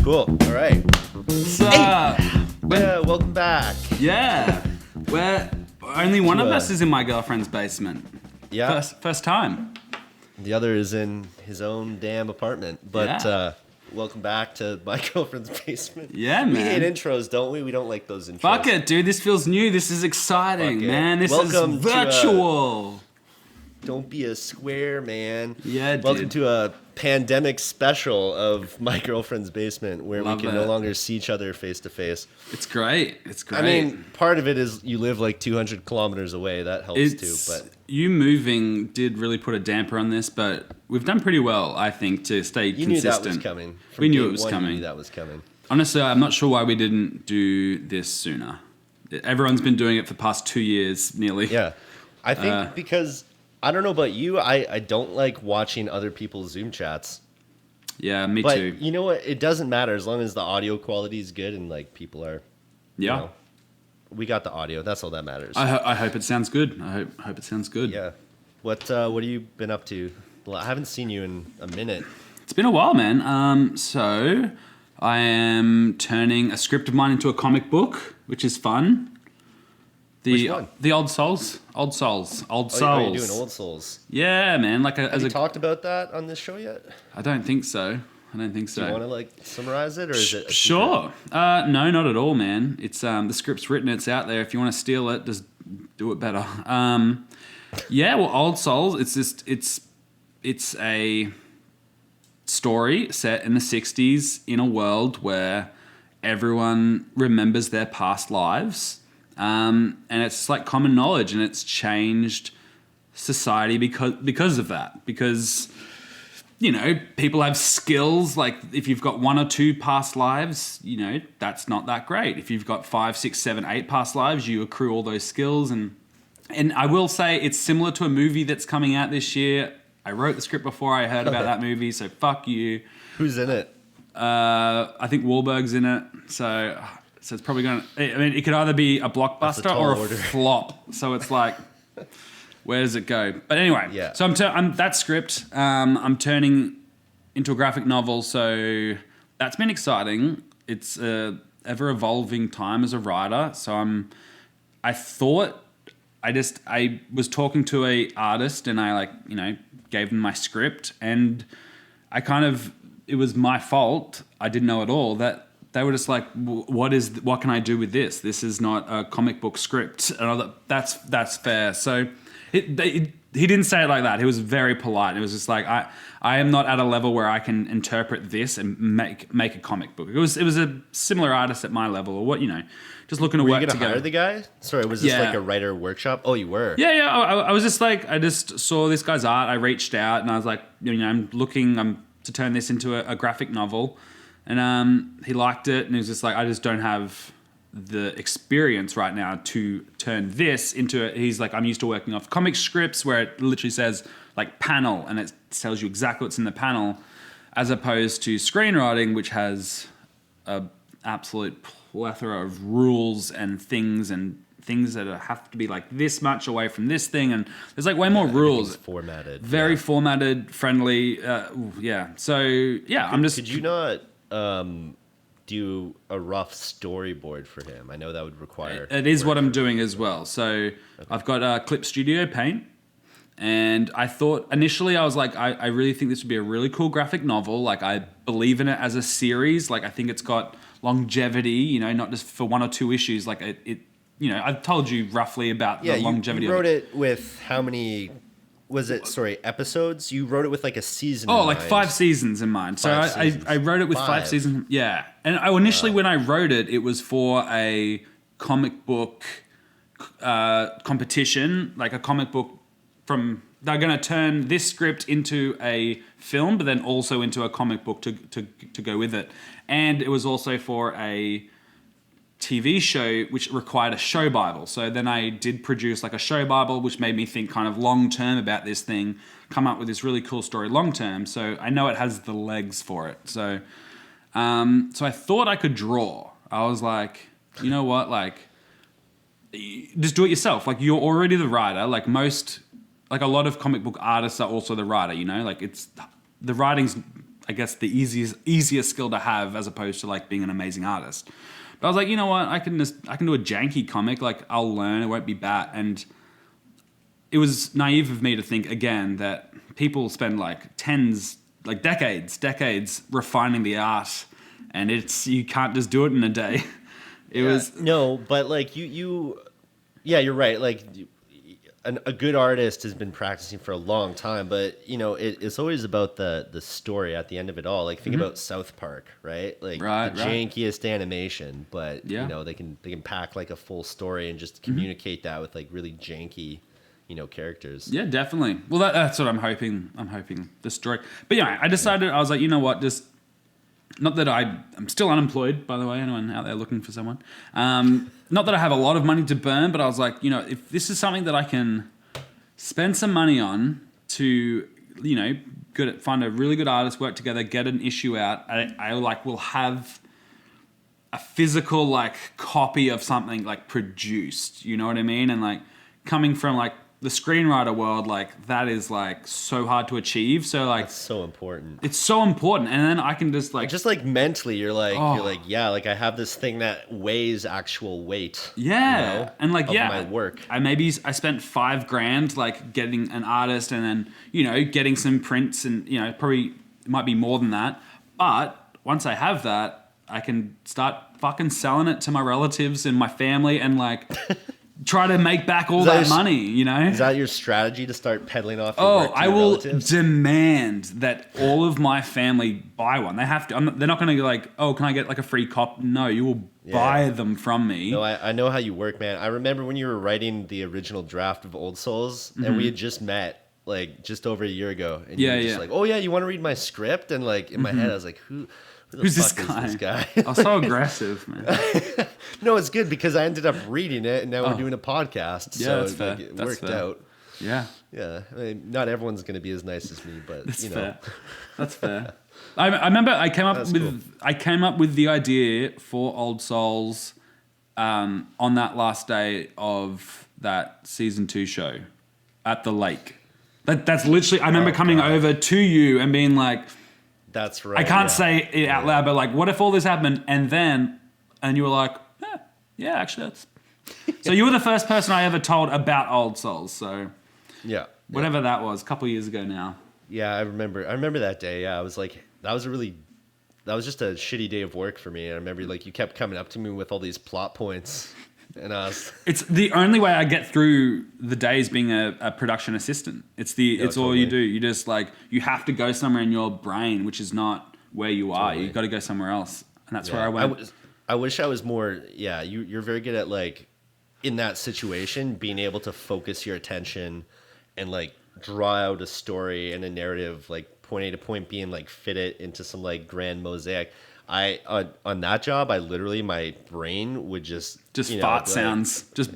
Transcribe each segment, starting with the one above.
Cool. All right. So, Yeah, welcome back. yeah, where only one of us is in my girlfriend's basement. Yeah. First time. The other is in his own damn apartment. But Yeah. welcome back to my girlfriend's basement. Yeah, We man. hate intros, don't we? We don't like those intros. Fuck it, dude. This feels new. This is exciting, Fuck it. man. This Welcome is to, virtual. Don't be a square, man. Yeah, Welcome dude. to a pandemic special of my girlfriend's basement where Love we can it. no longer see each other face to face. It's great. It's great. I mean, part of it is you live like 200 kilometers away. That helps too. But you moving did really put a damper on this, but we've done pretty well, I think, to stay you consistent. knew that was coming. From We knew day it was one, you coming. knew that was coming. Honestly, I'm not sure why we didn't do this sooner. Everyone's been doing it for the past 2 years, nearly. Yeah. I think because, I don't know about you, I don't like watching other people's Zoom chats. Yeah, me But too. you know what? It doesn't matter as long as the audio quality is good and like people are, you Yeah. know, we got the audio. That's all that matters. I hope it sounds good. I hope it sounds good. Yeah. What have you been up to? Well, I haven't seen you in a minute. It's been a while, man. So I am turning a script of mine into a comic book, which is fun. Which one? The Old Souls. Old Souls. Oh, you're doing Old Souls. Yeah, man. Have you talked about that on this show yet? I don't think so. Do you want to like summarize it, or is it? Sure. No, not at all, man. It's the script's written. It's out there. If you want to steal it, just do it better. Yeah. Well, Old Souls. It's a story set in the 60s in a world where everyone remembers their past lives, and it's like common knowledge, and it's changed society because of that. Because you know, people have skills. Like if you've got 1 or 2 past lives, you know, that's not that great. If you've got 5, 6, 7, 8 past lives, you accrue all those skills. And I will say it's similar to a movie that's coming out this year. I wrote the script before I heard about that movie, so fuck you. Who's in it? I think Wahlberg's in it, so it's probably going to... I mean, it could either be a blockbuster tall or a order. flop. So it's like... Where does it go? But anyway, Yeah. so I'm that script. I'm turning into a graphic novel, so that's been exciting. It's a ever evolving time as a writer. So I was talking to a artist, and I gave them my script, and it was my fault. I didn't know at all that. They were just like, what can I do with this? This is not a comic book script. And I thought, that's fair. So he didn't say it like that. He was very polite. It was just like, I am not at a level where I can interpret this and make a comic book. It was a similar artist at my level, or just looking to Were work you gonna together. hire the guy? Sorry, was this Yeah. like a writer workshop? Oh, you were. Yeah. I was just like, I just saw this guy's art. I reached out and I was like, I'm looking to turn this into a graphic novel. And he liked it, and he was just like, I just don't have the experience right now to turn this into it. He's like, I'm used to working off comic scripts where it literally says like panel, and it tells you exactly what's in the panel, as opposed to screenwriting, which has a absolute plethora of rules and things that have to be like this much away from this thing, and there's like way more rules. Formatted. Very formatted, friendly. Yeah. So yeah, Could you not do a rough storyboard for him? I know that would require. It is work. what I'm doing as well. So I've got Clip Studio Paint, and I thought initially I was like, I really think this would be a really cool graphic novel. Like I believe in it as a series. Like I think it's got longevity. Not just for 1 or 2 issues. Like it. I've told you roughly about the longevity. You wrote it with how many? Was it episodes? You wrote it with like a season. Oh, in like mind. 5 seasons in mind. So I wrote it with 5 seasons. Yeah. And initially when I wrote it, it was for a comic book competition, like a comic book they're going to turn this script into a film, but then also into a comic book to go with it. And it was also for a TV show which required a show Bible. So then I did produce like a show Bible, which made me think kind of long term about this thing, come up with this really cool story long term. So I know it has the legs for it. So I thought I could draw. I was like, you know what, like just do it yourself. Like you're already the writer. Like a lot of comic book artists are also the writer. Like the writing's I guess the easiest skill to have as opposed to like being an amazing artist. But I was like, you know what, I can do a janky comic, like I'll learn, it won't be bad. And it was naive of me to think again that people spend like decades refining the art, and you can't just do it in a day. No, but like yeah, you're right. Like a good artist has been practicing for a long time, but you know, it's always about the story at the end of it all. Like think about South Park, right? Like the jankiest animation, but you know, they can pack like a full story and just communicate that with like really janky, you know, characters. Yeah, definitely. Well, that's what I'm hoping. I'm hoping the story. But yeah, I decided, I was like, you know what, just not that I'm still unemployed, by the way, anyone out there looking for someone. Not that I have a lot of money to burn, but I was like, you know, if this is something that I can spend some money on to, you know, find a really good artist, work together, get an issue out, I like will have a physical like copy of something like produced, you know what I mean? And like coming from like the screenwriter world, like that is like so hard to achieve. So like it's so important. It's so important. And then I can just like mentally you're like yeah, like I have this thing that weighs actual weight. Yeah. You know, and like of my work. I spent $5,000 like getting an artist and then, you know, getting some prints and, you know, probably it might be more than that. But once I have that, I can start fucking selling it to my relatives and my family and like try to make back all that money, you know? Is that your strategy to start peddling off your work to I your will relatives? demand that all of my family buy one. They have to. They're not going to be like, oh, can I get like a free cop? No, you will buy them from me. No, I know how you work, man. I remember when you were writing the original draft of Old Souls, and we had just met like just over a year ago, and you were just like, oh yeah, you want to read my script? And like in my head, I was like, who's this guy? I was so aggressive, man. No, it's good because I ended up reading it, and now we're doing a podcast. Yeah, so that's fair. It worked out. Yeah. Yeah. I mean, not everyone's going to be as nice as me, but that's you know. Fair. That's fair. I remember I came up with the idea for Old Souls on that last day of that season 2 show at the lake. That's literally. I remember coming over to you and being like, "That's right." I can't say it out loud, but like, what if all this happened and you were like, yeah, actually, that's. So you were the first person I ever told about Old Souls. So whatever that was, a couple of years ago now. Yeah, I remember that day. Yeah, I was like, that was just a shitty day of work for me. And I remember like you kept coming up to me with all these plot points, and I was. It's the only way I get through the days being a production assistant. It's all you do. You just like you have to go somewhere in your brain, which is not where you are. Totally. You got to go somewhere else, and that's where I went. I wish I was more. Yeah, you're very good at like in that situation being able to focus your attention and like draw out a story and a narrative, like point A to point B, and like fit it into some like grand mosaic. On that job, I literally my brain would just fart sounds, just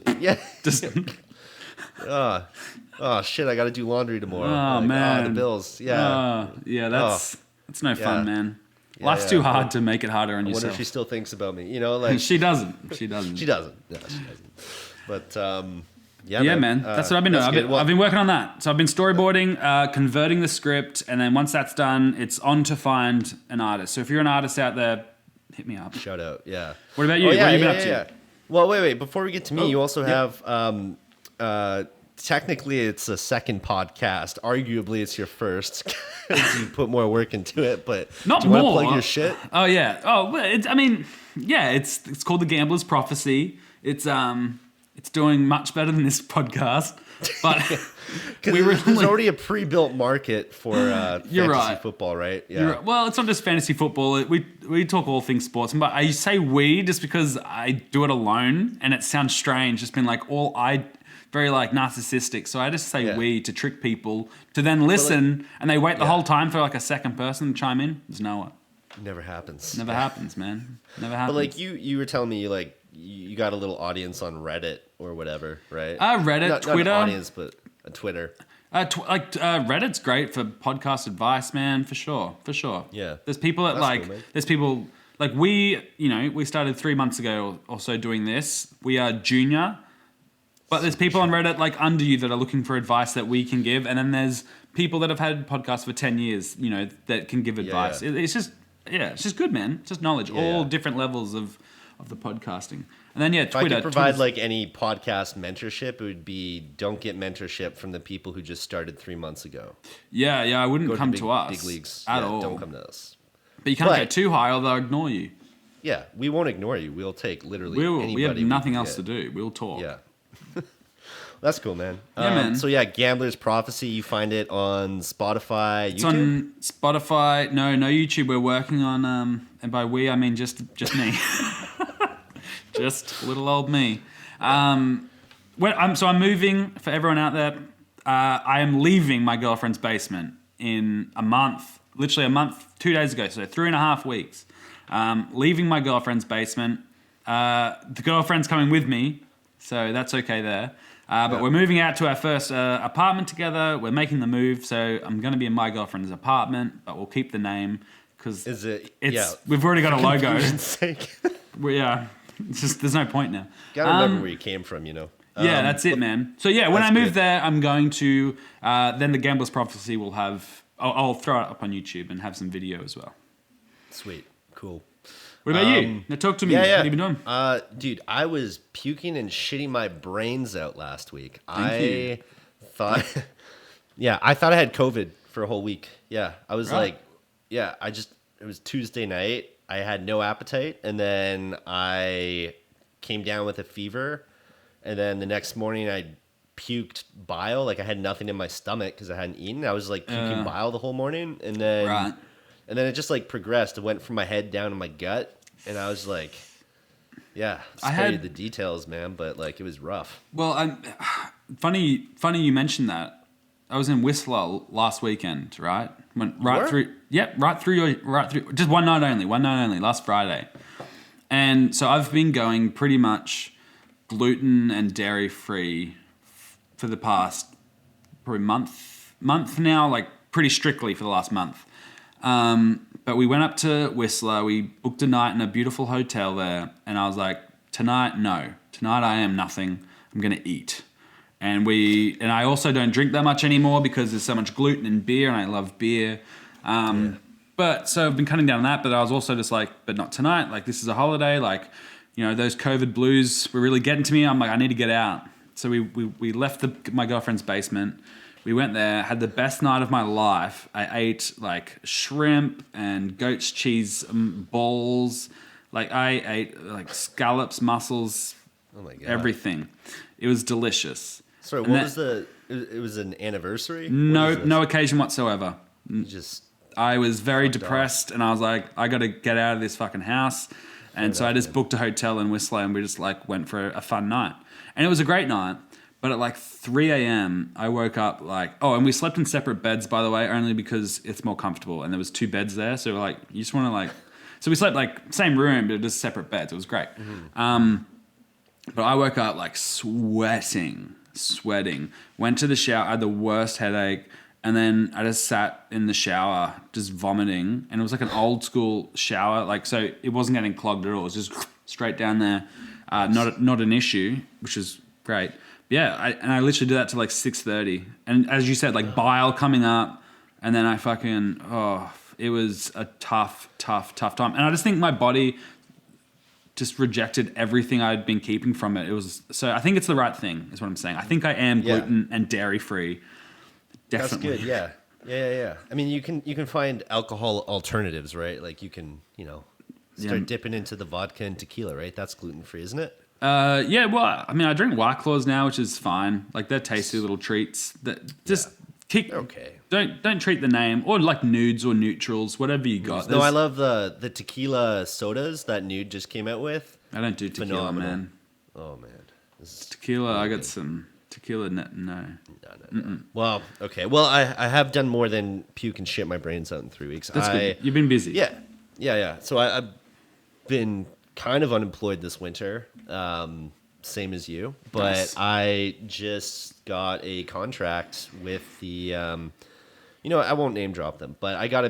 oh shit, I got to do laundry tomorrow. Oh man, the bills. That's no fun, man. Life's too hard to make it harder on yourself. I wonder if she still thinks about me. You know, like she doesn't. She doesn't. No, she doesn't. But man. That's what I've been doing. I've been working on that. So I've been storyboarding, converting the script, and then once that's done, it's on to find an artist. So if you're an artist out there, hit me up. Shout out. Yeah. What about you? What have you been up to? Yeah. Well, wait. Before we get to me, you also have technically it's a second podcast. Arguably, it's your first. You put more work into it, but not do you more. Want to plug your shit? Oh yeah. Oh, it's called The Gambler's Prophecy. It's doing much better than this podcast, but there's already a pre-built market for fantasy football, right? Yeah. Right. Well, it's not just fantasy football. We talk all things sports, but I say we just because I do it alone, and it sounds strange. Just been like very like narcissistic. So I just say we to trick people to then listen, and they wait the whole time for like a second person to chime in. There's no one. Never happens. Never happens, man. Never happens. But like you were telling me, you got a little audience on Reddit or whatever, right? Reddit, Twitter. Not an audience, but a Twitter. Reddit's great for podcast advice, man, for sure. Yeah. There's people that cool, there's people like we started 3 months ago or so doing this. We are junior, but there's people on Reddit like under you that are looking for advice that we can give, and then there's people that have had podcasts for 10 years, you know, that can give advice. yeah. It's just good, man. It's just knowledge, all different levels of the podcasting. And then If Twitter. I could provide like any podcast mentorship, it would be don't get mentorship from the people who just started 3 months ago. Yeah, I wouldn't come to us big leagues at all. Don't come to us. But you can't go too high or they'll ignore you. Yeah, we won't ignore you. We'll take literally anybody. We have nothing else to do. We'll talk. Yeah. That's cool, man. Yeah, man. So yeah, Gambler's Prophecy. You find it on Spotify, It's YouTube? on Spotify. No YouTube. We're working on, and by we I mean just me, just little old me. I'm moving. For everyone out there, I am leaving my girlfriend's basement in a month. Literally a month, 2 days ago. So 3.5 weeks. Leaving my girlfriend's basement. The girlfriend's coming with me, so that's okay there. But we're moving out to our first apartment together. We're making the move, so I'm going to be in my girlfriend's apartment, but we'll keep the name because we've already got a logo. Sake. It's just there's no point now. Gotta remember where you came from, you know. That's it, man. So when I move there, I'm going to then the Gambler's Prophecy will have. I'll throw it up on YouTube and have some video as well. Sweet, cool. What about you? Now talk to me. Yeah. What have you been doing? Dude, I was puking and shitting my brains out last week. Thank you. Thought, I thought I had COVID for a whole week. Yeah, I was Right. it was Tuesday night. I had no appetite, and then I came down with a fever, and then the next morning I puked bile. Like I had nothing in my stomach because I hadn't eaten. I was like puking bile the whole morning, and then it just like progressed. It went from my head down to my gut. And I was like, spare you the details, man, but like it was rough. Well, funny you mentioned that. I was in Whistler last weekend, right? Went right through just one night only, last Friday. And so I've been going pretty much gluten and dairy free for the past probably month now, like pretty strictly for the last month. But we went up to Whistler, we booked a night in a beautiful hotel there, and I was like, tonight I am nothing, I'm going to eat. And I also don't drink that much anymore because there's so much gluten in beer, and I love beer. But so I've been cutting down on that, but I was also just like, but not tonight, like this is a holiday, like, you know, those COVID blues were really getting to me, I'm like, I need to get out. So we left my girlfriend's basement. We went there, had the best night of my life. I ate like shrimp and goat's cheese balls. Like I ate like scallops, mussels, Oh my God. everything. It was delicious. Sorry, it was an anniversary? No occasion whatsoever. I was very depressed and I was like, I got to get out of this fucking house. And so I just booked a hotel in Whistler and we just like went for a fun night. And it was a great night. But at like 3 a.m., I woke up like... Oh, and we slept in separate beds, by the way, only because it's more comfortable. And there was 2 beds there, so we're like, you just want to like... So we slept like same room, but just separate beds. It was great. Mm-hmm. But I woke up like sweating. Went to the shower, I had the worst headache. And then I just sat in the shower, just vomiting. And it was like an old school shower. Like, so it wasn't getting clogged at all. It was just straight down there. Not an issue, which is great. Yeah, I literally did that till like 6:30, and as you said, like bile coming up, and then I it was a tough time, and I just think my body just rejected everything I'd been keeping from it. So I think it's the right thing, is what I'm saying. I think I am gluten and dairy free. Definitely. That's good. Yeah. I mean, you can find alcohol alternatives, right? Like you can, start dipping into the vodka and tequila, right? That's gluten free, isn't it? Well, I mean, I drink White Claws now, which is fine. Like they're tasty little treats. That just okay. Don't treat the name or like nudes or neutrals, whatever you got. No, I love the tequila sodas that Nude just came out with. I don't do tequila, Phenomenal. man. Oh man, Tequila. I got some tequila. No. Well, okay. Well, I have done more than puke and shit my brains out in 3 weeks. That's good. You've been busy. Yeah. So I've been kind of unemployed this winter, same as you, but Nice. I just got a contract with the I won't name drop them, but I got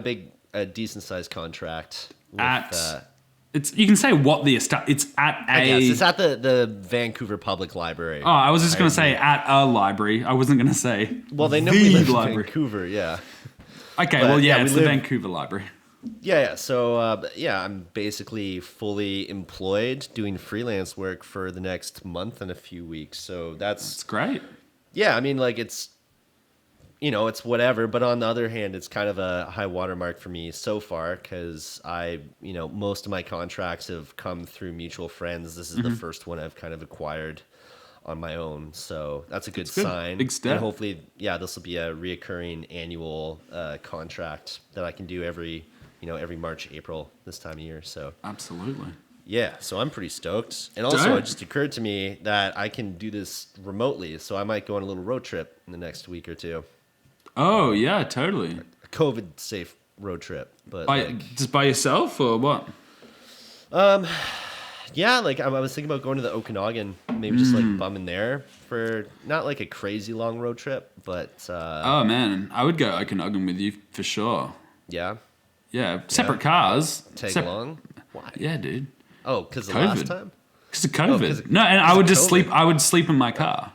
a decent sized contract with, You can say what the it's at a. I guess it's at the Vancouver Public Library. Oh, I was just going to say at a library. I wasn't going to say. Well, they know the we live library. in Vancouver, yeah. Okay, But, well, yeah, we it's the Vancouver Library. Yeah. So, I'm basically fully employed doing freelance work for the next month and a few weeks. So It's great. yeah. I mean, like it's it's whatever. But on the other hand, it's kind of a high watermark for me so far because most of my contracts have come through mutual friends. This is the first one I've kind of acquired on my own. So that's a good sign. Big step. And hopefully, this will be a reoccurring annual contract that I can do every March, April this time of year. So Absolutely. yeah, so I'm pretty stoked. And also, Dope. it just occurred to me that I can do this remotely. So I might go on a little road trip in the next week or two. Oh, yeah, totally. A COVID-safe road trip. But Just by yourself or what? yeah, like I was thinking about going to the Okanagan, maybe just like bumming there for not like a crazy long road trip, but Oh, man. I would go Okanagan with you for sure. yeah, Yeah, separate cars. tag along. Why? Yeah, dude. Oh, because the COVID. last time. Because of COVID. 'cause of- No, and I would just COVID. sleep. I would sleep in my car.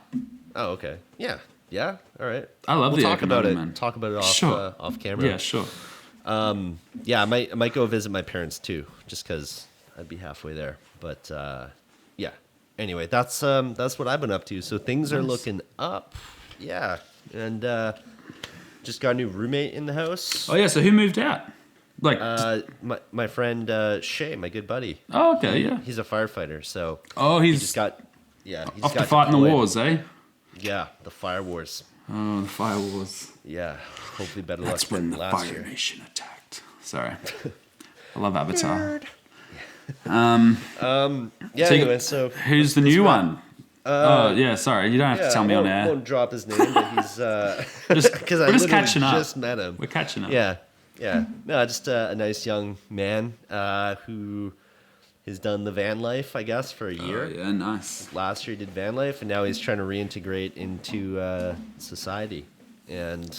Oh, okay. Yeah. Yeah. All right. I love we'll the talk about Okanagan, it. man. Talk about it off Sure. off camera. Yeah, sure. Yeah, I might go visit my parents too, just because I'd be halfway there. But yeah. Anyway, that's what I've been up to. So things are looking up. Yeah, and just got a new roommate in the house. Oh yeah. So who moved out? Like. My friend Shay, my good buddy. Oh, okay. Yeah. He's a firefighter, so Oh, he he's just got he just off to got fight in the deployed. wars, eh? Yeah, the fire wars. Oh, the fire wars. Yeah, hopefully better That's luck when than the last Fire year. Nation attacked. Sorry. I love Avatar. Yeah. So Anyway, so Who's the new one? Oh, yeah. Sorry, you don't have to tell me I on won't, air. won't drop his name, but he's because I we're just literally catching up. just met him. We're catching up. Yeah, yeah. No, just a nice young man who has done the van life, I guess, for a year. Oh, yeah, nice. Last year he did van life, and now he's trying to reintegrate into society. And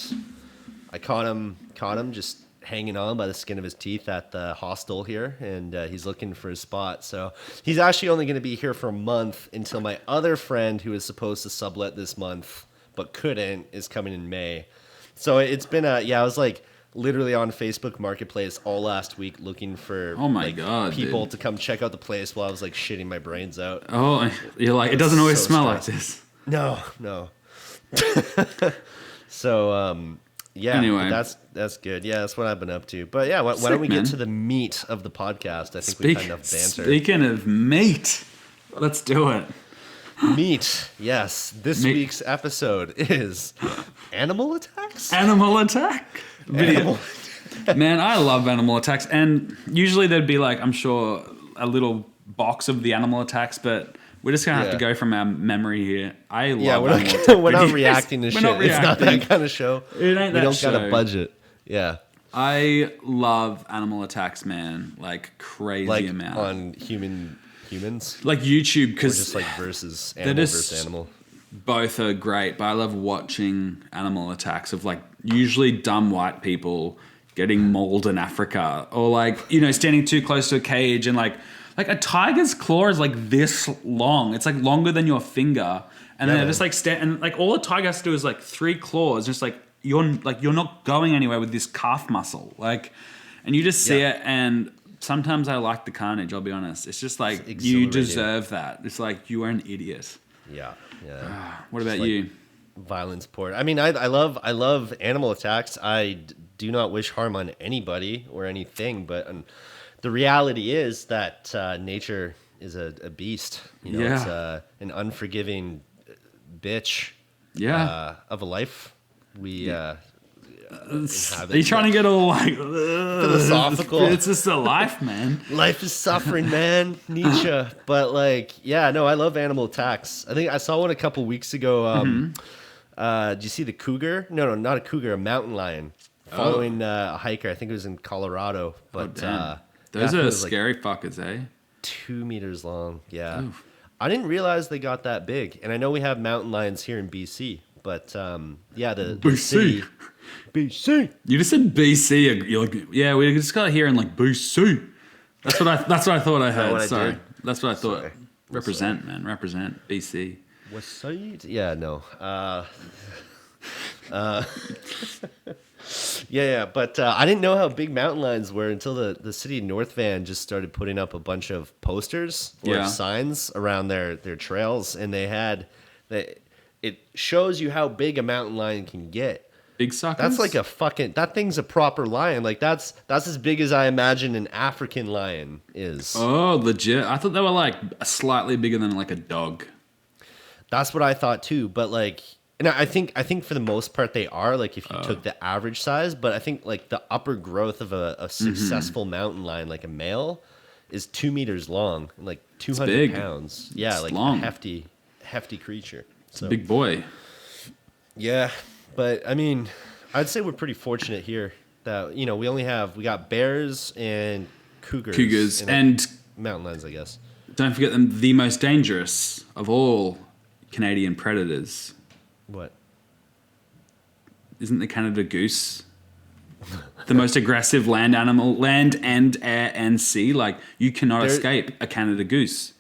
I caught him just hanging on by the skin of his teeth at the hostel here, and he's looking for a spot. So he's actually only going to be here for a month until my other friend, who was supposed to sublet this month but couldn't, is coming in May. So it's been I was like literally on Facebook Marketplace all last week looking for Oh my God, people dude. to come check out the place while I was like shitting my brains out. Oh, you're like, it doesn't always So smell like stressed. this. No. So yeah, Anyway. but that's good. Yeah, that's what I've been up to. But yeah, why Sick, don't we man. get to the meat of the podcast? I think we've had enough banter. Speaking of meat, let's do it. Meat. Yes. This Meat. week's episode is animal attacks. Animal attack video. Animal- Man, I love animal attacks, and usually there'd be like, I'm sure, a little box of the animal attacks, but we're just gonna have to Yeah. go from our memory here. I love Yeah, we're animal not, attack we're not videos. reacting to We're shit. not It's not reacting. that kind of show. It ain't We that don't got a show. budget. Yeah. I love animal attacks, man, like crazy Like amount. on humans. Like YouTube, Or because just like versus they're animal just- versus animal. both are great, but I love watching animal attacks of like usually dumb white people getting mauled in Africa, or like, standing too close to a cage, and like a tiger's claw is like this long. It's like longer than your finger, and then Yeah, they're just like and like all a tiger has to do is like 3 claws, just like you're not going anywhere with this calf muscle, like, and you just see Yeah. it. And sometimes I like the carnage. I'll be honest. It's just like It's you exhilarating. deserve that. It's like you are an idiot. Yeah. What about like- you? Violence porn. I mean, I love animal attacks. Do not wish harm on anybody or anything, but the reality is that nature is a beast. Yeah. It's an unforgiving bitch. Yeah. Of a life. We Are you trying to get all like Philosophical. It's just a life, man. life is suffering, man. Nietzsche. But like, yeah, no, I love animal attacks. I think I saw one a couple weeks ago. Did you see the cougar? No, not a cougar, a mountain lion following a hiker. I think it was in Colorado. But Damn. Those yeah, it are was like scary fuckers, eh? 2 meters long. Yeah. I didn't realize they got that big. And I know we have mountain lions here in BC. But yeah, the BC. city. BC. You just said BC. You're like, yeah, we just got here in like BC. That's what I thought I heard. what I Sorry. did? That's what I thought. Sorry. Represent, man. Represent. BC. What's Yeah, no. Yeah. But I didn't know how big mountain lions were until the city of North Van just started putting up a bunch of posters or signs around their trails, and it shows you how big a mountain lion can get. Big suckers? That's like that thing's a proper lion. Like that's as big as I imagine an African lion is. Oh, legit. I thought they were like slightly bigger than like a dog. That's what I thought too. But like, and I think for the most part they are, like if you took the average size, but I think like the upper growth of a successful mountain lion, like a male, is 2 meters long and like 200 pounds. Yeah, it's like long. a hefty creature. So Big boy. yeah. But I mean, I'd say we're pretty fortunate here that, we we got bears and cougars and mountain lions, I guess. Don't forget them, the most dangerous of all Canadian predators. What? Isn't the Canada goose the most aggressive land animal, land and air and sea? Like, you cannot escape a Canada goose.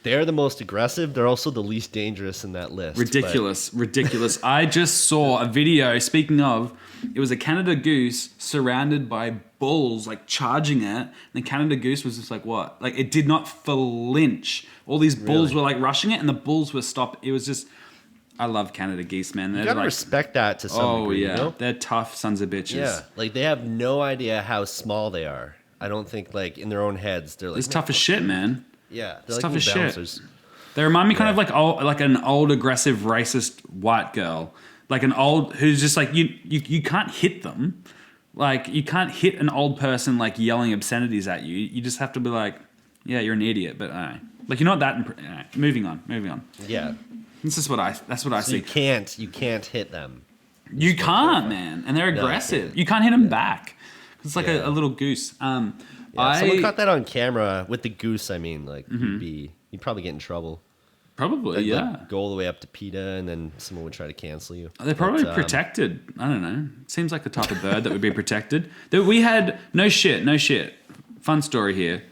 They're the most aggressive. They're also the least dangerous in that list. Ridiculous. I just saw a video, speaking of, it was a Canada goose surrounded by bulls, like charging it. And the Canada goose was just like, what? Like, it did not flinch. All these bulls were like rushing it and the bulls were stopped. It was just, I love Canada geese, man. You gotta respect that to some degree. Oh, yeah. They're tough sons of bitches. Yeah. Like, they have no idea how small they are. I don't think, like, in their own heads, they're like... It's tough as shit, man. Yeah, It's they're tough like as shit. bouncers. They remind me kind of like an old aggressive racist white girl, like an old who's just like you can't hit them, like you can't hit an old person like yelling obscenities at you. You just have to be like, yeah, you're an idiot, but like you're not that. Moving on. Yeah, that's what I see. You can't hit them. You can't, man, and they're aggressive. You can't hit them back. It's like a little goose. Someone caught that on camera with the goose. I mean, like you'd probably get in trouble. Probably, yeah. Like, go all the way up to PETA, and then someone would try to cancel you. They're probably protected. I don't know. Seems like the type of bird that would be protected. We had no shit. Fun story here.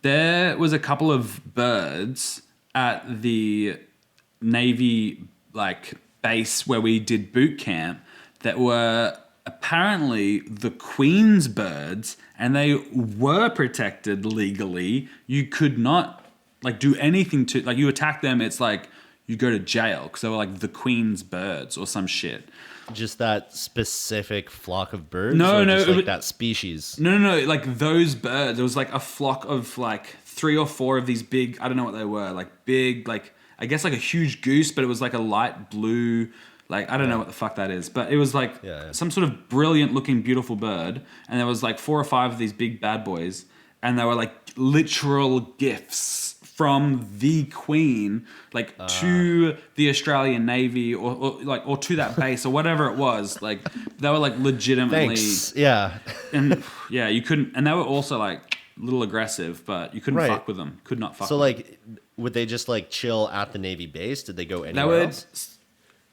There was a couple of birds at the Navy like base where we did boot camp that were apparently the Queen's birds, and they were protected legally. You could not like do anything to, like, you attack them, it's like you go to jail because they were like the Queen's birds or some shit. Just that specific flock of birds? No, just like that species? No. Like those birds, it was like a flock of like 3 or 4 of these big, I don't know what they were, like big, like I guess like a huge goose, but it was like a light blue, like I don't know what the fuck that is, but it was like some sort of brilliant looking beautiful bird, and there was like 4 or 5 of these big bad boys, and they were like literal gifts from the Queen, like to the Australian Navy or to that base or whatever it was. Like they were like legitimately. Thanks. Yeah. And yeah, you couldn't, and they were also like a little aggressive, but you couldn't fuck with them. Could not fuck. So with like, them. would they just like chill at the Navy base? Did they go anywhere else?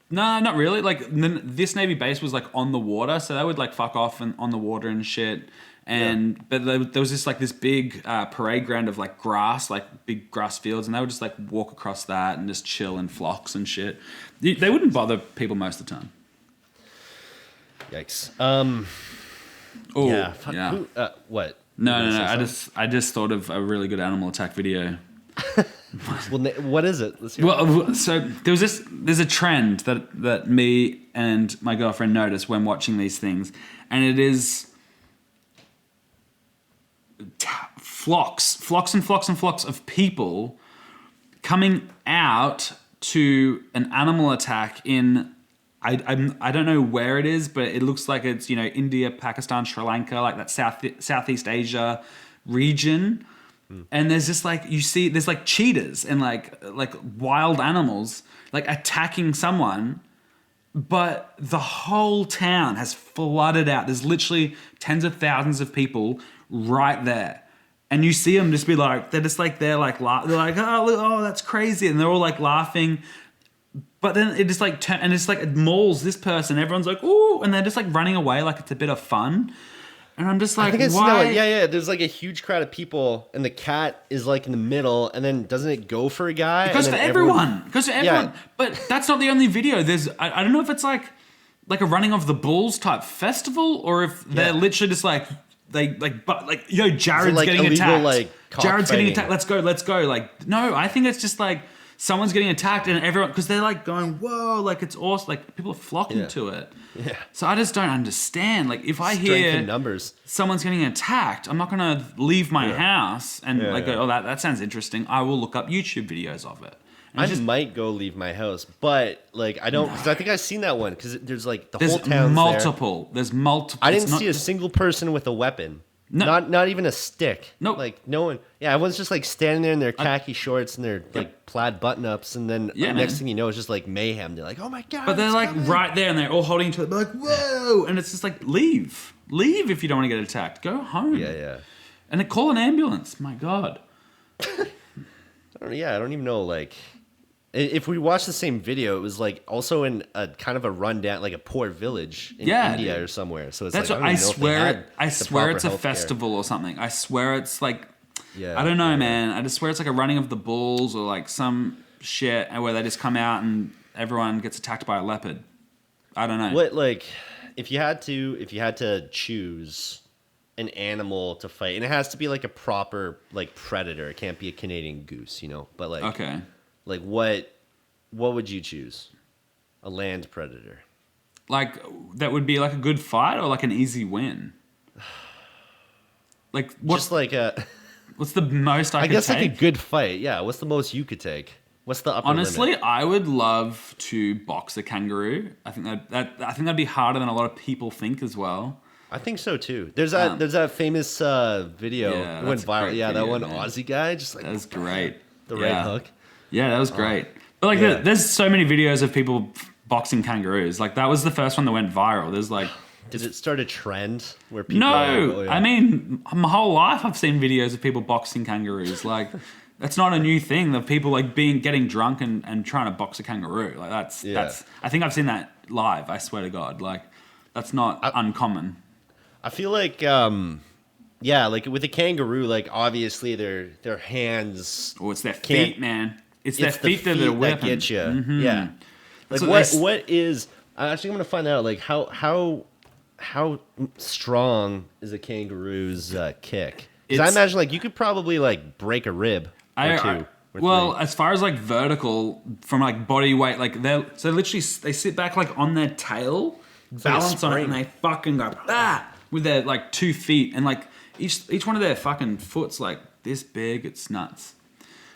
No, not really. Like this Navy base was like on the water, so they would like fuck off on the water and shit. And but there was this big parade ground of like grass, like big grass fields, and they would just like walk across that and just chill in flocks and shit. They wouldn't bother people most of the time. Yikes. Yeah. What? No. I just thought of a really good animal attack video. Well, what is it? Let's hear Well, so there's a trend that me and my girlfriend noticed when watching these things, and it is flocks of people coming out to an animal attack in I don't know where it is, but it looks like it's India, Pakistan, Sri Lanka, like that Southeast Asia region. And there's just like there's like cheetahs and like wild animals like attacking someone, but the whole town has flooded out. There's literally tens of thousands of people right there, and you see them just be like they're like oh that's crazy, and they're all like laughing. But then it just like and it's like it mauls this person. Everyone's like ooh, and they're just like running away like it's a bit of fun. And I'm just I like, think I've seen why? that one. Yeah. There's like a huge crowd of people, and the cat is like in the middle, and then doesn't it go for a guy? It goes and for then everyone. It goes for everyone. Yeah. But that's not the only video. There's I don't know if it's like a running of the bulls type festival, or if they're literally just like Jared's like getting illegal, attacked. like, Jared's getting cockfighting? attacked. Let's go. Like, no, I think it's just like someone's getting attacked and everyone, because they're like going, whoa, like it's awesome. Like people are flocking to it. Yeah. So I just don't understand. Like if I Strength hear in numbers. someone's getting attacked, I'm not going to leave my house and go, oh, that sounds interesting. I will look up YouTube videos of it. And I might go leave my house, but like I don't, because I think I've seen that one, because there's like the whole there's town's multiple. there. There's multiple. I It's didn't not see a just- single person with a weapon. No. Not even a stick. Nope. Like no one. Yeah, everyone's just like standing there in their khaki shorts and their like plaid button ups, and then Yeah, next man. thing you know, it's just like mayhem. They're like, oh my god. But they're it's like coming. right there and they're all holding each other. They're like, whoa. And it's just like, leave if you don't want to get attacked. Go home. Yeah. And then call an ambulance. My God. I don't even know. Like, if we watched the same video, it was like also in a kind of a rundown, like a poor village in India dude. or somewhere. So it's That's like, what I don't even know if they swear. had I the swear proper it's a healthcare. festival or something. I swear it's like, Yeah, I don't know, man. I just swear it's like a running of the bulls or like some shit where they just come out and everyone gets attacked by a leopard. I don't know. What, like, if you had to choose an animal to fight, and it has to be like a proper like predator. It can't be a Canadian goose, But like, Okay. like what would you choose? A land predator. Like that would be like a good fight or like an easy win. Like what's Just like a, what's the most I could guess take? like a good fight. Yeah. What's the most you could take? What's the upper Honestly, limit? I would love to box a kangaroo. I think that'd be harder than a lot of people think as well. I think so too. There's that famous video. Yeah, It went that's a viral. great Yeah, that video, one man. Aussie guy just like That was great. the right hook. Yeah, that was great. But like, yeah. there's so many videos of people boxing kangaroos. Like that was the first one that went viral. There's like, Did it start a trend where people? no, are like, oh, yeah. I mean, my whole life I've seen videos of people boxing kangaroos. Like, that's not a new thing. The people like getting drunk and trying to box a kangaroo. Like that's. I think I've seen that live. I swear to God. Like, that's not uncommon. I feel like, like with a kangaroo, like obviously their hands. Oh, it's their can't- feet, man. It's their It's the feet that are that whipping. get you. Mm-hmm. Yeah. Like That's what what is? I'm gonna find out. Like how strong is a kangaroo's kick? Because I It's- imagine like you could probably like break a rib or two. Or three. As far as like vertical from like body weight, like they literally they sit back like on their tail, like a balance on it, spring. and they fucking go with their like 2 feet, and like each one of their fucking foot's like this big. It's nuts.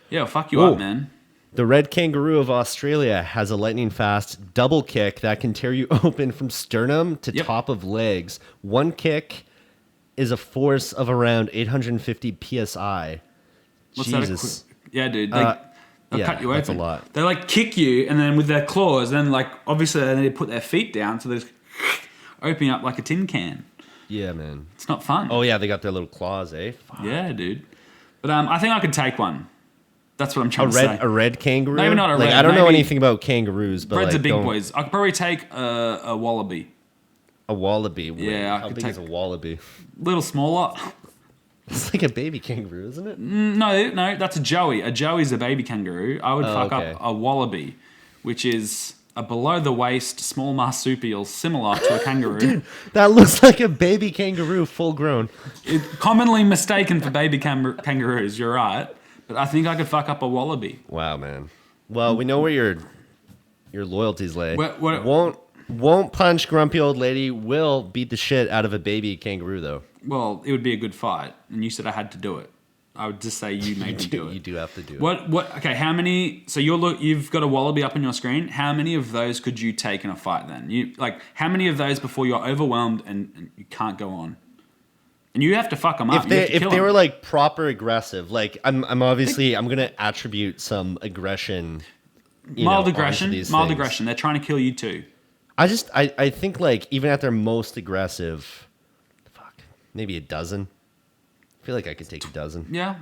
Yeah, it'll fuck you Whoa. up, man. The red kangaroo of Australia has a lightning fast double kick that can tear you open from sternum to Yep. top of legs. One kick is a force of around 850 psi. What's Jesus. that? Yeah, dude. They'll yeah, cut you open. that's a lot. They like kick you, and then with their claws, then like obviously they put their feet down, so they're just opening up like a tin can. Yeah, man. It's not fun. Oh yeah, they got their little claws, eh? Fuck. Yeah, dude. But I think I could take one. That's what I'm A trying to say. red kangaroo? Maybe not a like, red, I don't know maybe- anything about kangaroos, but Reds like are big don't- boys. I could probably take a wallaby. A wallaby. Wait, Yeah, I how could big is a take- wallaby? Little smaller. It's like a baby kangaroo, isn't it? No, that's a joey. A joey's a baby kangaroo. I would fuck okay. up a wallaby, which is a below the waist small marsupial similar to a kangaroo. Dude, that looks like a baby kangaroo, full grown. Commonly mistaken for baby kangaroos. You're right, but I think I could fuck up a wallaby. Wow, man. Well, we know where your loyalties lay. What- Won't punch grumpy old lady. Will beat the shit out of a baby kangaroo though. Well, it would be a good fight, and you said I had to do it. I would just say you made me do You it. do have to do it. What? Okay, how many? So you've got a wallaby up on your screen. How many of those could you take in a fight? Then how many of those before you're overwhelmed and you can't go on? And you have to fuck them up. If they were like proper aggressive, like I'm gonna attribute some aggression. mild onto aggression, these mild things. aggression. They're trying to kill you too. I think like even at their most aggressive, maybe a dozen. I feel like I could take a dozen. Yeah.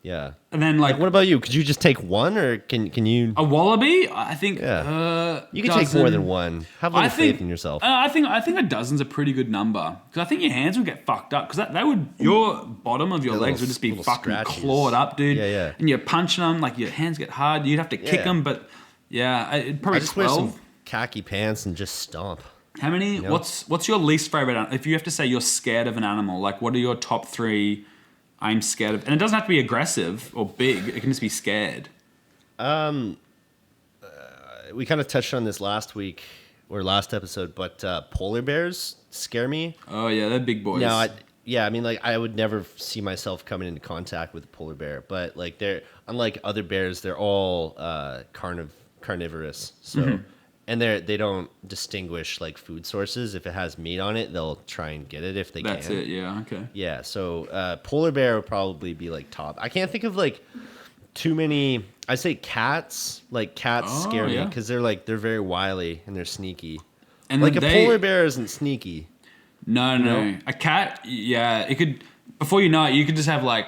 Yeah. And then Like, what about you? Could you just take one, or can you? a wallaby, I think. Yeah. You can take more than one. Have a little faith in yourself. I think a dozen's a pretty good number because I think your hands would get fucked up because your bottom of your legs would just be fucking scratches. clawed up, dude. Yeah, yeah. And you're punching them, like your hands get hard. You'd have to kick them, but it'd probably I just wear 12. some khaki pants and just stomp. How many? What's your least favorite? If you have to say you're scared of an animal, like what are your top 3? I'm scared of, and it doesn't have to be aggressive or big. It can just be scared. We kind of touched on this last week or last episode, but polar bears scare me. Oh yeah, they're big boys. Now, I mean, like I would never see myself coming into contact with a polar bear, but like they're unlike other bears, they're all carnivorous. So, and they don't distinguish like food sources. If it has meat on it, they'll try and get it if they can. That's it. Yeah. Okay. Yeah. So polar bear would probably be like top. I can't think of like too many. I say cats. Like cats scare me because they're very wily and they're sneaky. And like a polar bear isn't sneaky. No. A cat, it could. Before you know it, you could just have like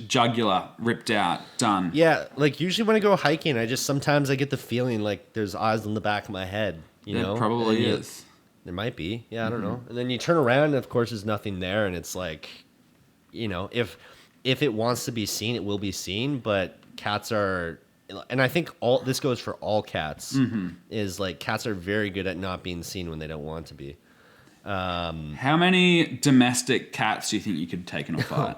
jugular ripped out, done. Yeah, like usually when I go hiking, sometimes I get the feeling like there's eyes on the back of my head. You know, probably is. There might be. Yeah, I don't know. And then you turn around, and of course, there's nothing there, and it's like, you know, if it wants to be seen, it will be seen. But cats are, and I think this goes for all cats. Is like cats are very good at not being seen when they don't want to be. How many domestic cats do you think you could take in a fight?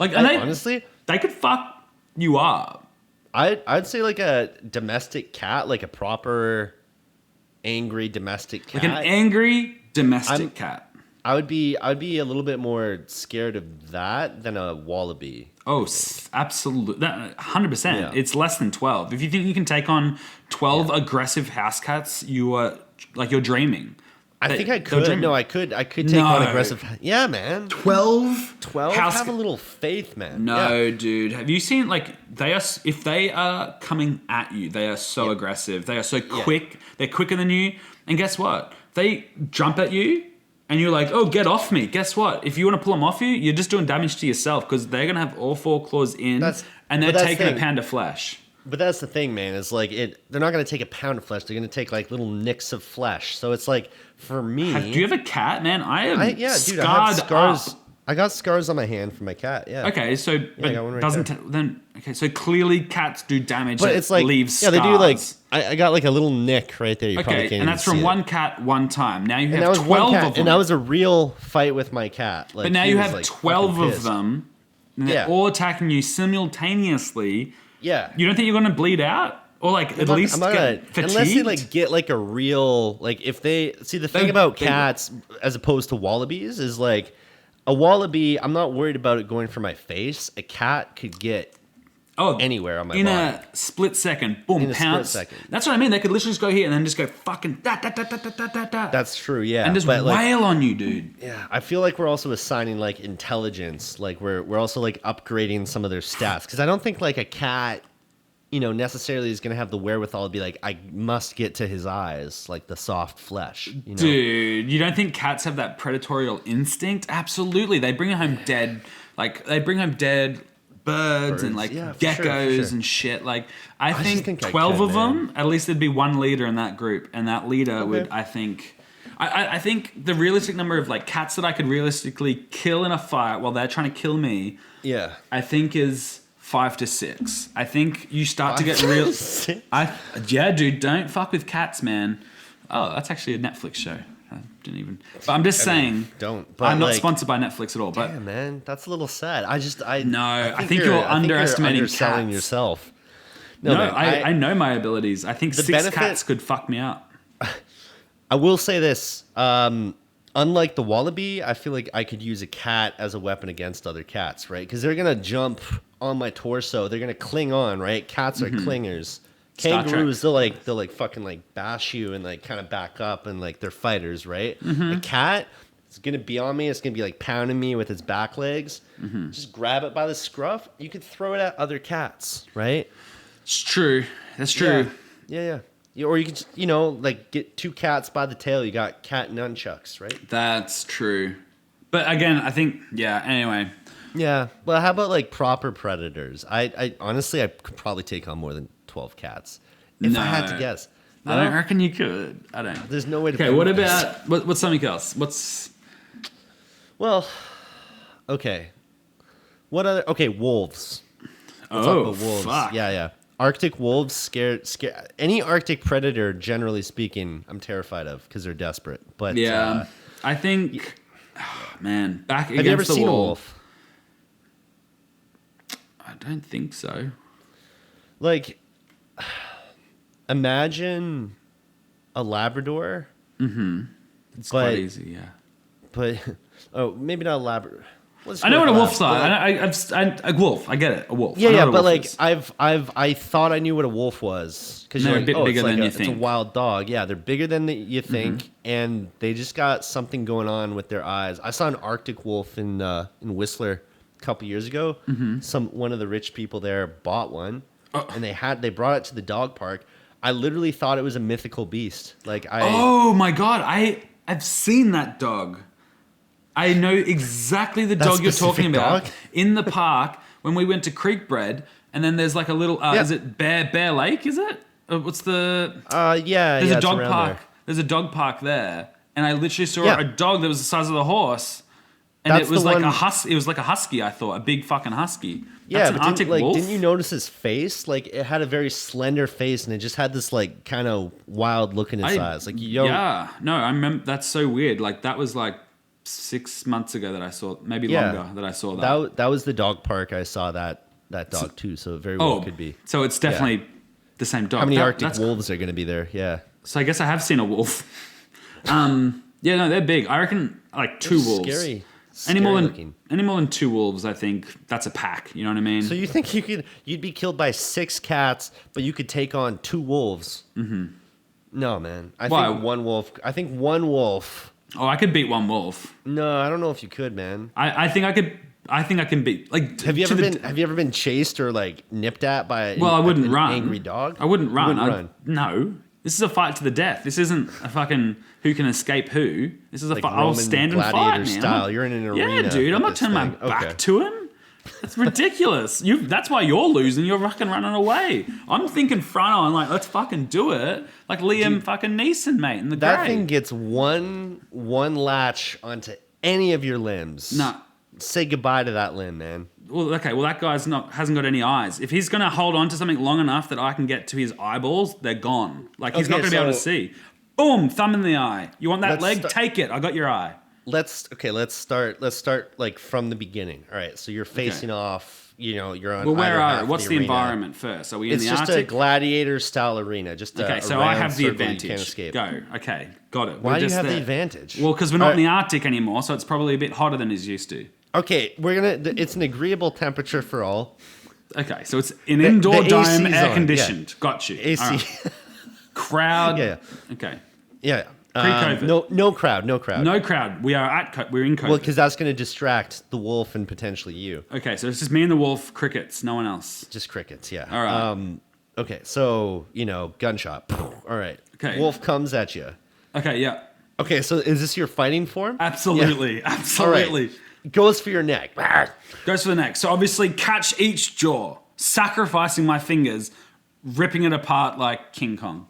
Like, honestly, they could fuck you up. I'd say like a domestic cat, like a proper angry domestic cat. Like an angry domestic cat. I'd be a little bit more scared of that than a wallaby. Oh, absolutely. 100%. Yeah. It's less than 12. If you think you can take on 12 aggressive house cats, you're dreaming. I think I could. No, I could take on aggressive. Yeah, man. 12? Have a little faith, man. No, dude. Have you seen, like, if they are coming at you, they are so aggressive. They are so quick. They're quicker than you. And guess what? They jump at you and you're like, oh, get off me. Guess what? If you want to pull them off you, you're just doing damage to yourself because they're going to have all 4 claws in and they're taking a pound of flesh. But that's the thing, man. Is like they're not going to take a pound of flesh. They're going to take like little nicks of flesh. So it's like do you have a cat, man? I have scars. Up. I got scars on my hand from my cat. Yeah. Okay, so so clearly cats do damage. But it's like leaves scars. They do like I got like a little nick right there. You probably can't and that's even from see one it. cat one time. Now you and have 12 of them. And that was a real fight with my cat. Like, but now you have like 12 of them. And they're all attacking you simultaneously. Yeah. You don't think you're going to bleed out? Or like at least get fatigued? Unless they like get like a real, like if they, see the thing about cats as opposed to wallabies is like a wallaby, I'm not worried about it going for my face. A cat could get anywhere on my body. In a split second, boom, pounce. That's what I mean. They could literally just go here and then just go fucking da. That's true, yeah. And just wail on you, dude. Yeah, I feel like we're also assigning like intelligence. Like we're also like upgrading some of their stats. Because I don't think like a cat, you know, necessarily is going to have the wherewithal to be like, I must get to his eyes, like the soft flesh. You know? Dude, you don't think cats have that predatory instinct? Absolutely. They bring home dead birds and like geckos and shit. Like I think 12 of them, at least there'd be one leader in that group, and that leader would, I think the realistic number of like cats that I could realistically kill in a fight while they're trying to kill me, I think is 5 to 6. I think you start to get real. Dude, don't fuck with cats, man. Oh, that's actually a Netflix show. I didn't even. But I'm just saying. Don't. But I'm not sponsored by Netflix at all. But yeah, man, that's a little sad. I think you're underestimating underselling cats. Yourself. No, man, I know my abilities. I think 6 cats could fuck me up. I will say this. Unlike the wallaby, I feel like I could use a cat as a weapon against other cats, right? Because they're gonna jump on my torso. They're gonna cling on, right? Cats are clingers. Kangaroos, they'll like fucking like bash you and like kind of back up and like they're fighters, right? A cat, it's gonna be on me. It's gonna be like pounding me with its back legs. Just grab it by the scruff. You could throw it at other cats, right? It's true. That's true. Yeah. Or you could, you know, like get 2 cats by the tail. You got cat nunchucks, right? That's true. But again, I think, anyway. Yeah. Well, how about like proper predators? I honestly, I could probably take on more than 12 cats if I had to guess. I don't reckon you could. I don't. There's no way to. Okay, what about what's something else? Well, okay. What other? Okay, wolves. Let's talk about wolves. Fuck. Yeah. Arctic wolves scare any Arctic predator. Generally speaking, I'm terrified of because they're desperate. But Yeah, I think, man, back have you against ever the seen a wall. wolf? I don't think so. Like, imagine a Labrador. It's quite easy, yeah. But maybe not a Labrador. Let's I go know what a with wolf's like. Lab. A wolf. I get it. A wolf. I Yeah, know yeah, what a but wolf like is. I thought I knew what a wolf was because They're you're a like, bit bigger it's like than you it's a think. wild dog. Yeah, they're bigger than you think, and they just got something going on with their eyes. I saw an Arctic wolf in Whistler a couple years ago. One of the rich people there bought one, and they brought it to the dog park. I literally thought it was a mythical beast. Oh my god! I've seen that dog. I know exactly the dog you're talking specific about. dog? In the park when we went to Creekbread, and then there's like a little. Is it Bear Lake? Is it? What's the? Yeah, There's yeah, a dog it's around park. there. There's a dog park there, and I literally saw Yeah. a dog that was the size of the horse, and That's it was the like one- It was like a husky. I thought a big fucking husky. Yeah, That's an but Arctic wolf. didn't you notice his face? Like, it had a very slender face, and it just had this like kind of wild look in its eyes. Like, you don't. Yeah, no, I remember. That's so weird. Like that was like 6 months ago that I saw, maybe longer that I saw that. That was the dog park. I saw that dog too. So it very well could be. So it's definitely the same dog. How many Arctic that's- wolves are going to be there? Yeah. So I guess I have seen a wolf. Yeah, no, they're big. I reckon like two wolves. Scary. Any more looking. than two wolves, I think that's a pack. You know what I mean? So you think you'd be killed by 6 cats, but you could take on 2 wolves? Mm-hmm. No, man. I Why? think one wolf. Oh, I could beat one wolf. No, I don't know if you could, man. I think I could. I think I can beat. Like, Have you ever been chased or like nipped at by Well, I wouldn't an run. angry dog? I wouldn't run. You wouldn't run. No. This is a fight to the death. This isn't a fucking who can escape who. This is a Like fight. I'll Roman stand and fight, gladiator man. style. You're in an Yeah, arena dude. I'm with not this turning my thing. back Okay. to him. That's ridiculous. That's why you're losing. You're fucking running away. I'm thinking front on, like, let's fucking do it. Like Liam fucking Neeson, mate, in the That grey. thing gets one latch onto any of your limbs. Nah. Say goodbye to that limb, man. Well, okay. Well, that guy's hasn't got any eyes. If he's gonna hold on to something long enough that I can get to his eyeballs, they're gone. Like he's Okay, not gonna be able to so- see. Boom, thumb in the eye. You want that Let's leg? sta- Take it. I got your eye. Let's start like from the beginning. All right, so you're facing off. You're on. Well, where either are? half of What's the arena. environment first? Are we It's in the just Arctic? a gladiator style arena. Just Okay, so a I round have the circle advantage. You can't escape. Go. Okay, got it. Why We're do you just have the there. advantage? Well, because we're not in the Alright, Arctic anymore, so it's probably a bit hotter than is used to. Okay, it's an agreeable temperature for all. Okay, so it's an indoor the dome, AC's air on, conditioned. Got you. AC. All right. Crowd. Yeah. Okay. Yeah. Pre-COVID. No crowd. No crowd. No crowd. We are we're in COVID. Well, because that's going to distract the wolf and potentially you. Okay, so it's just me and the wolf, crickets, no one else. Just crickets. Yeah. All right. Okay, so gunshot. All right. Okay. Wolf comes at you. Okay, yeah. Okay, so is this your fighting form? Absolutely. Yeah. Absolutely. All right. Goes for your neck. Goes for the neck. So obviously catch each jaw, sacrificing my fingers, ripping it apart like King Kong.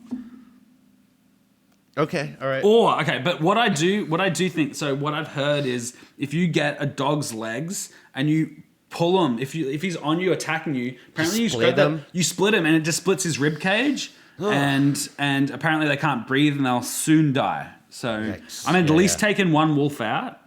Okay. All right. Or but what I do think, so what I've heard is if you get a dog's legs and you pull him, if he's on you attacking you, apparently you split split him? you split him and it just splits his rib cage, and apparently they can't breathe and they'll soon die. So Yikes. I'm at Yeah, least yeah. taking one wolf out.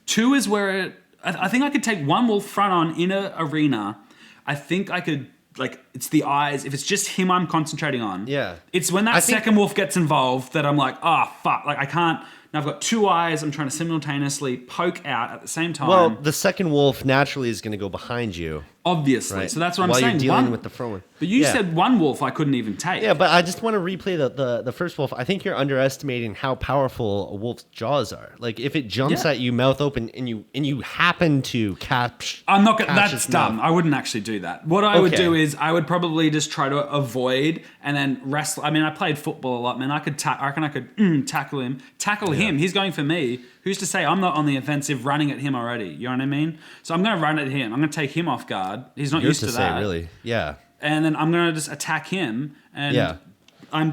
2 is where I think I could take one wolf front on in an arena. I think I could. Like, it's the eyes. If it's just him I'm concentrating on. Yeah. It's when that I think- second wolf gets involved that I'm like, fuck. Like, I can't. Now I've got 2 eyes. I'm trying to simultaneously poke out at the same time. Well, the second wolf naturally is going to go behind you. Obviously. Right. So that's what While I'm saying. you're dealing with the front one. But you Yeah. said one wolf I couldn't even take. Yeah, but I just want to replay the first wolf. I think you're underestimating how powerful a wolf's jaws are. Like if it jumps Yeah. at you mouth open and you happen to catch. I'm not gonna. catch That's its dumb. mouth. I wouldn't actually do that. What I would Okay. do is I would probably just try to avoid and then wrestle. I mean, I played football a lot, man. I reckon I could tackle him. Tackle him. He's going for me. who's to say I'm not on the offensive running at him already? You know what I mean? So I'm going to run at him. I'm going to take him off guard. He's not used to that. Really, yeah. And then I'm going to just attack him. And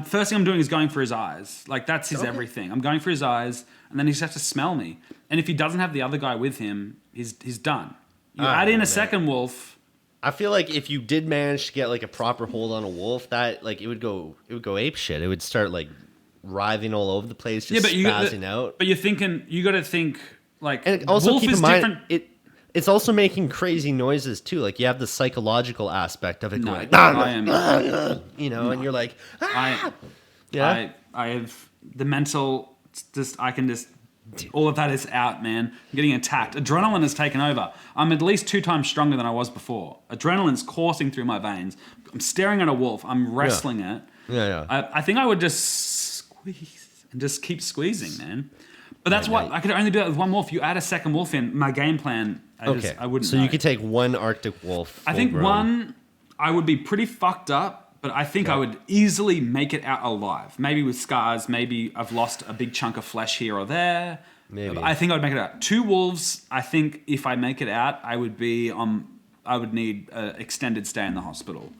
first thing I'm doing is going for his eyes. Like, that's his everything. I'm going for his eyes, and then he just has to smell me. And if he doesn't have the other guy with him, he's done. You add in a second wolf. I feel like if you did manage to get like a proper hold on a wolf, that like it would go ape shit. It would start like writhing all over the place, just spazzing out. But you got to think like, and also wolf keep is in mind different. It's also making crazy noises too. Like you have the psychological aspect of it going, you know, and you're like, I have the mental. I can just. All of that is out, man. I'm getting attacked. Adrenaline has taken over. I'm at least 2 times stronger than I was before. Adrenaline's coursing through my veins. I'm staring at a wolf. I'm wrestling it. I think I would just squeeze and just keep squeezing, man. But that's why I could only do that with one wolf. You add a second wolf in, my game plan, I wouldn't So know. you could take one Arctic wolf. I think one, I would be pretty fucked up. But I think I would easily make it out alive. Maybe with scars. Maybe I've lost a big chunk of flesh here or there. Maybe. I think I would make it out. 2 wolves. I think if I make it out, I would be I would need an extended stay in the hospital.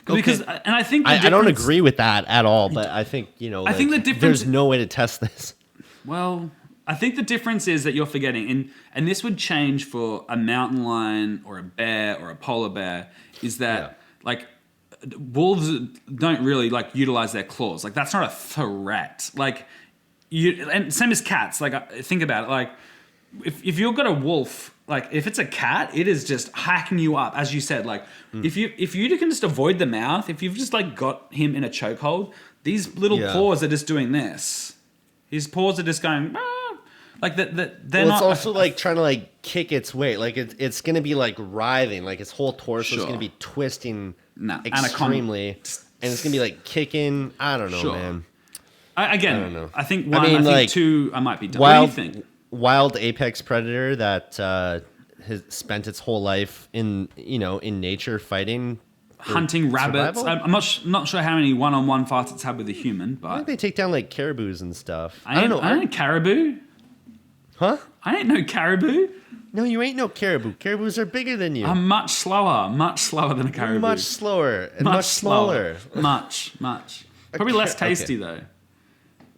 Because and I think I don't agree with that at all. But I think I think the difference. There's no way to test this. Well, I think the difference is that you're forgetting, and this would change for a mountain lion or a bear or a polar bear. Is that like. Wolves don't really like utilize their claws. Like that's not a threat. Like and same as cats. Like think about it. Like if you've got a wolf, like if it's a cat, it is just hacking you up, as you said. Like if you can just avoid the mouth, if you've just like got him in a chokehold, these little paws are just doing this. His paws are just going. Like that, they're not. It's also like trying to like kick its weight. Like it's gonna be like writhing. Like its whole torso is gonna be twisting extremely, and it's gonna be like kicking. I don't know, man. I don't know. I think one. I think like, 2. I might be done. What do you think? Wild apex predator that has spent its whole life in nature fighting. Hunting rabbits. I'm not sure how many one-on-one fights it's had with a human, but I think they take down like caribous and stuff. I don't know. I don't know caribou. Huh? I ain't no caribou. No, you ain't no caribou. Caribous are bigger than you. I'm much slower than a caribou. You're much slower and much smaller. Much. Probably less tasty though.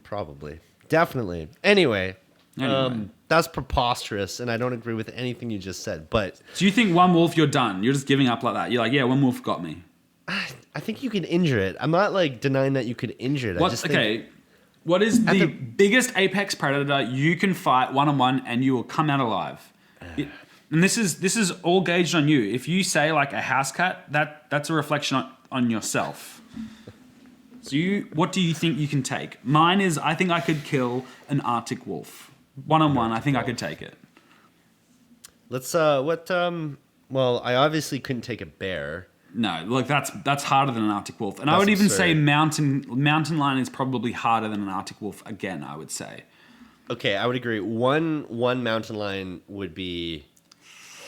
Probably. Definitely. Anyway. That's preposterous, and I don't agree with anything you just said. But do you think one wolf, you're done? You're just giving up like that? You're like, yeah, one wolf got me. I think you can injure it. I'm not like denying that you could injure it. What is the biggest apex predator you can fight one-on-one and you will come out alive? And this is all gauged on you. If you say like a house cat, that's a reflection on yourself. So what do you think you can take? Mine is I think I could kill an Arctic wolf. One-on-one, I think I could take it. Let's well, I obviously couldn't take a bear. No, like that's harder than an Arctic wolf. And I would even say mountain lion is probably harder than an Arctic wolf again, I would say. Okay, I would agree. One mountain lion would be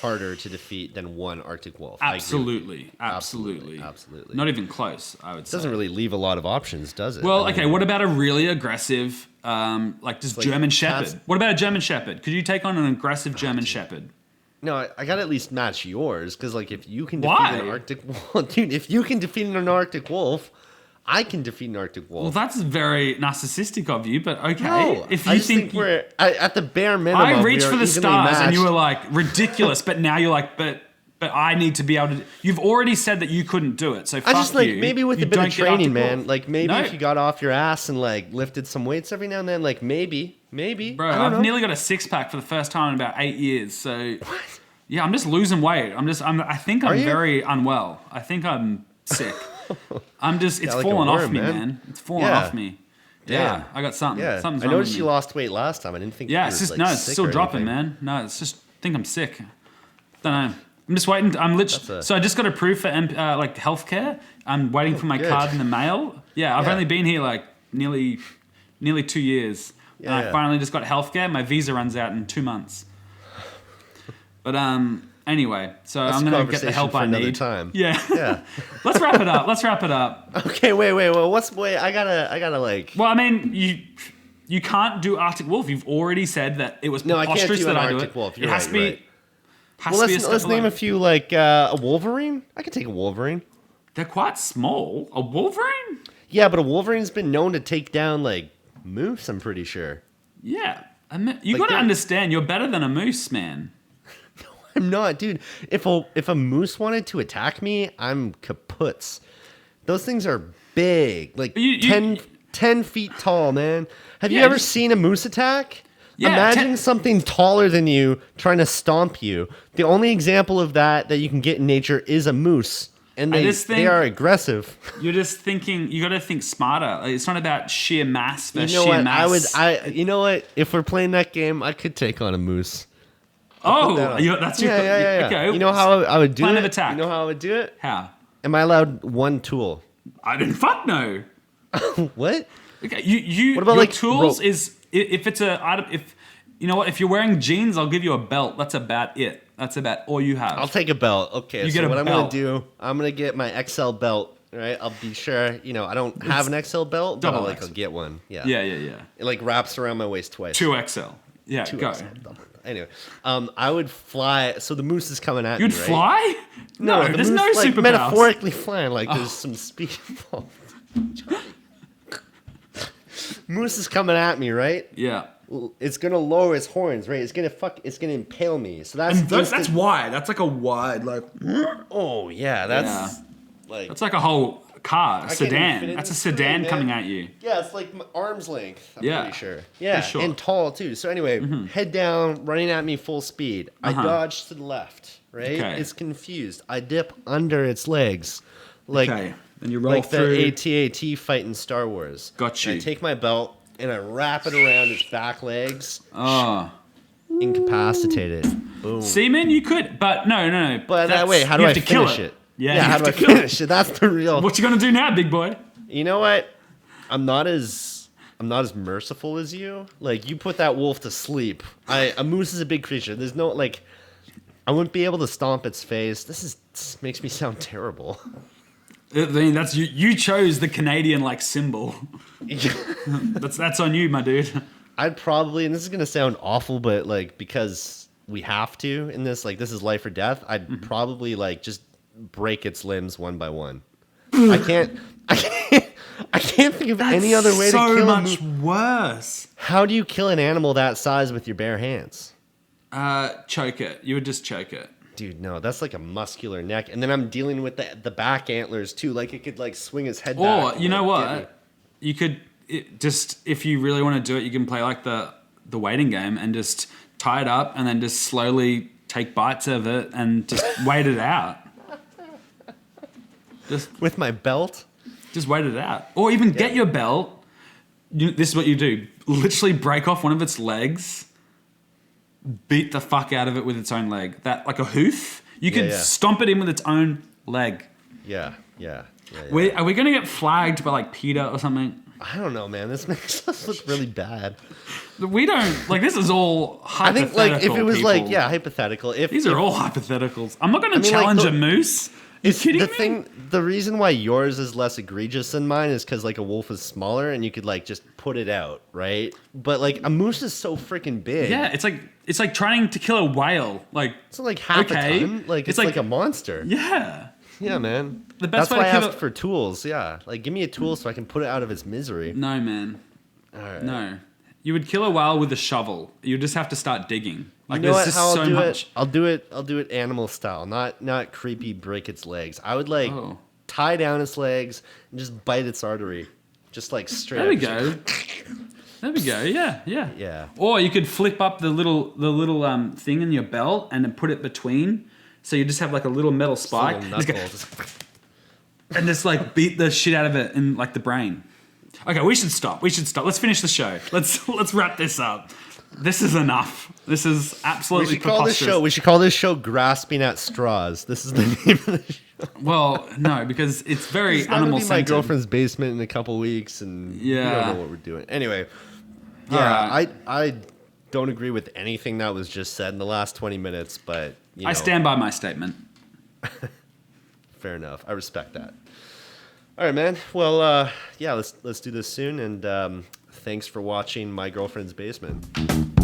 harder to defeat than one Arctic wolf. Absolutely. Not even close, I would say. It doesn't really leave a lot of options, does it? Well, okay, what about a really aggressive German Shepherd? What about a German Shepherd? Could you take on an aggressive German Shepherd? No, I gotta at least match yours, because like if you can defeat an Arctic wolf, dude, if you can defeat an Arctic wolf, I can defeat an Arctic wolf. Well, that's very narcissistic of you, but okay. No, if I you just think we're at the bare minimum. I reached for the stars, and you were like ridiculous, but now you're like, but I need to be able to. You've already said that you couldn't do it, so fuck you. I just like maybe with a bit of training, man. Like maybe No. if you got off your ass and like lifted some weights every now and then, like maybe. Bro, I've nearly got a 6-pack for the first time in about 8 years. So what? Yeah, I'm just losing weight. I think I'm very unwell. I think I'm sick. It's like fallen a worm, off me, man. It's fallen off me. Yeah, I got something. Yeah, Something's I wrong noticed with you me. lost weight last time. I didn't think. Yeah, you it's were, just like, it's sick still or dropping, anything. man. No, it's just I think I'm sick. Don't know. I'm just waiting. I'm literally. So I just got approved for like healthcare. I'm waiting for my card in the mail. Yeah, I've only been here like nearly 2 years. And I finally just got healthcare. My visa runs out in 2 months. But anyway, so I'm gonna get the help I need. Time. Yeah. Let's wrap it up. Okay, wait. Well, I gotta like. Well, I mean, You can't do Arctic Wolf. You've already said that it was No, I can't preposterous do that an I do Arctic it. Wolf. It You're has right, to be. you're right. Has Well, to be a step let's name below. a few, like a Wolverine. I could take a Wolverine. They're quite small. A Wolverine? Yeah, but a Wolverine's been known to take down like moose. I'm pretty sure. Yeah. You Like, got to they're- understand, you're better than a moose, man. I'm not, dude. If a moose wanted to attack me, I'm kaputs. Those things are big, like You- 10 feet tall, man. Have you Yeah, ever just- seen a moose attack? Yeah, Imagine something taller than you trying to stomp you. The only example of that you can get in nature is a moose, and I they just think- are aggressive. You're just thinking, you got to think smarter. Like, it's not about sheer mass versus You know sheer what? mass. You know what? If we're playing that game, I could take on a moose. Oh, that on. that's your. Yeah. Okay. You know how I would do Plan it? of attack. You know how I would do it? How? Am I allowed one tool? I didn't fuck no. What? Okay, you. What about, your like, tools rope? is if it's a item. If you know what, if you're wearing jeans, I'll give you a belt. That's about it. That's about all you have. I'll take a belt. Okay, You so get a what I'm belt. gonna do, I'm gonna get my XL belt. Right, I'll be sure. You know, I don't have an XL belt, but double I'll XL. get one. Yeah. Yeah. It like wraps around my waist twice. 2XL. Yeah, Two go. XL, double. Anyway, I would fly. So the moose is coming at You'd me, right? fly? No, the there's moose, no like, superpowers. metaphorically flying. Like there's some speed involved. Moose is coming at me, right? Yeah. It's gonna lower its horns, right? It's gonna impale me. So that's And that's wide. That's like a wide, like. oh yeah, that's like That's like a whole car, can't even fit sedan. in That's a this screen, sedan man. coming at you. yeah, it's like arm's length. I'm Yeah. pretty sure. Yeah, For sure. Mm-hmm. and tall too. So anyway, head down, running at me full speed. I dodge to the left, right? Okay. It's confused. I dip under its legs, like Okay. Then you roll like through. the AT-AT fight in Star Wars. Got And you. I take my belt and I wrap it around its back legs, Oh. incapacitate it. Boom. Seaman, you could, but no. But That's- wait, how do you I have to kill finish it? Yeah, you how have do I to kill it. finish it? That's the real. What you gonna do now, big boy? You know what? I'm not as merciful as you. Like you put that wolf to sleep. A moose is a big creature. There's no like I wouldn't be able to stomp its face. This makes me sound terrible. I mean, that's you. You chose the Canadian like symbol. That's on you, my dude. I'd probably, and this is gonna sound awful, but like because we have to in this, like this is life or death. I'd probably like just break its limbs one by one. I can't think of any other way to so kill a much worse. How do you kill an animal that size with your bare hands? Choke it. You would just choke it. Dude, no, that's like a muscular neck, and then I'm dealing with the back antlers too. Like it could like swing his head back. Or you know and, like, get me. what? You could just if you really want to do it, you can play like the waiting game and just tie it up and then just slowly take bites of it and just wait it out. With my belt? Just wait it out. Or even get your belt. This is what you do. Literally break off one of its legs. Beat the fuck out of it with its own leg. That like a hoof. You could yeah. stomp it in with its own leg. Yeah. Are we going to get flagged by like PETA or something? I don't know, man. This makes us look really bad. We don't like this is all I hypothetical. think like if it was people. like hypothetical. These are all hypotheticals. I'm not going to mean, like, challenge the- a moose. You kidding me? The reason why yours is less egregious than mine is because like a wolf is smaller and you could like just put it out, right? But like a moose is so freaking big. Yeah, it's like trying to kill a whale. Like It's like half Okay. a ton. Like it's like a monster. yeah. Yeah, man. The best That's way why to I kill asked for tools. Yeah, like give me a tool so I can put it out of its misery. No, man. All right. No. You would kill a whale with a shovel. You just have to start digging. Like You know there's what? just How so I'll do much. it? I'll do it animal style, not creepy. Break its legs. I would like Oh. tie down its legs and just bite its artery, just like straight. There we up. go. There we go. Yeah. Yeah. Or you could flip up the little thing in your belt and then put it between, so you just have like a little metal spike, Little Just go- knuckle, just- and just like beat the shit out of it in like the brain. Okay, we should stop. Let's finish the show. Let's wrap this up. This is enough. This is absolutely preposterous. We should call this show "Grasping at Straws." This is the name of the show. Well, no, because it's very It's gonna animal be my centered. girlfriend's basement in a couple weeks, and we Yeah. don't know what we're doing. Anyway, All right. I don't agree with anything that was just said in the last 20 minutes, but you know, I stand by my statement. fair enough. I respect that. All right, man. Well, yeah, let's do this soon, and Thanks for watching My Girlfriend's Basement.